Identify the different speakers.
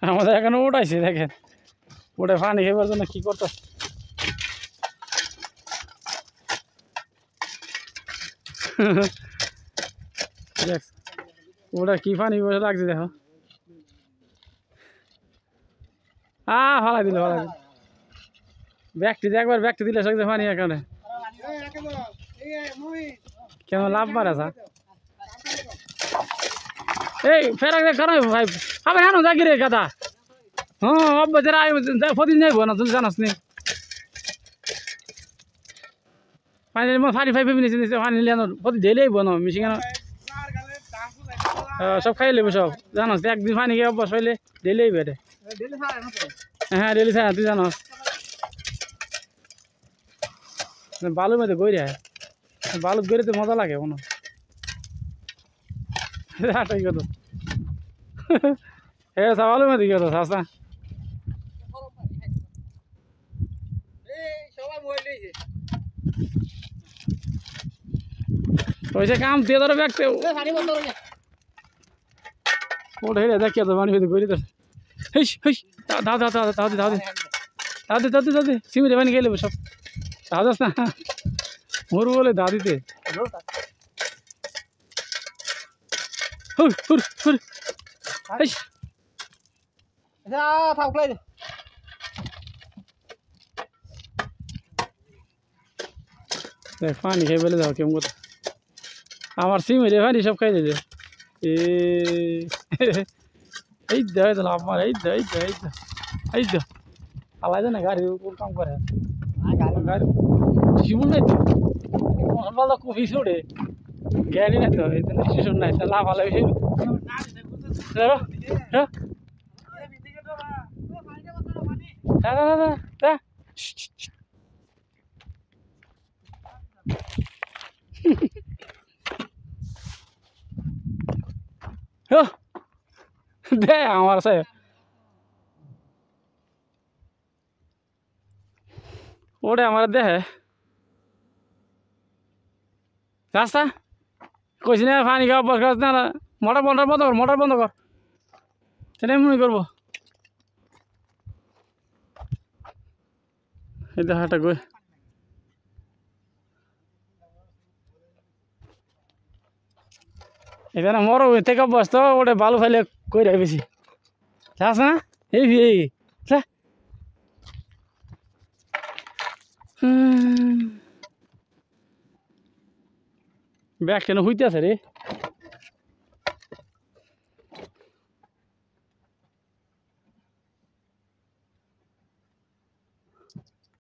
Speaker 1: আমাদের এখানে উঠাইছে দেখেন ওটা পানি খাবার জন্য কি করতে ওটা কি পানি বসে লাগছে দেখো ফালাই দিল ব্যক্তি একবার ব্যক্তি দিলে সঙ্গে পানি এখানে কেন লাভ মারা যা এই ফেরা কারণ ভাই আবার হ্যাঁ যাকি রে গাদা হ্যাঁ অব্বাদের আয় প্রতিদিন যাইব না তুই জানাস নি পানি ফানি ফাইভ মিনিট পানি নিলে প্রতি ডেলি আইব না মিশিং সব খাই লেবো সব জানাস একদিন পানি খেয়ে অভ্যাস হইলে ডেলি আইবে রে হ্যাঁ ডেলি খাই তুই জানাস বালুর মধ্যে গই রে বালুর গড়িতে মজা লাগে কোনো আটাই কত হ্যাঁ বালুর মধ্যে কত সাসা ওইসে কাম দিয়ে ধরো ব্যাগতে ওটা হেরে দেখিয়ে তো পানি ভেতরে গড়ি তো হেস হেস দাও দাও দাও দাও দাও দাও দাও দাও দাও সিমিরে পানি খেয়ে নেবো সব দাও দাস না মরু বলে দা দিতে হুর হুর হুর হেস পানি খেয়ে বলে দাও কেমন কথা আমার সিমিরে পানি সব খাই দিয়েছে এই দেয় তো আমার এই দে এই দে এই দে এই দে আলাই না গাড়ি উপর কাম করে গাড়ি শিবুল নাই তো ভালো কফি ছোড়ে গাড়ি নাই তো স্টেশন নাই তা লাভ আলাই দে আমার আছে ওটা আমার দেহে রাস্তা কইছি না পানি খাওয়া বস না মোটর বন্ধ কর সেটাই মনে করবো এই দেখাটা কই এখানে মরো থেকে অভ্যাস তো ওটা বালু ফাইলে কই রাখ বেশি চাস না এই ব্যাগ কেন হইতে আছে রে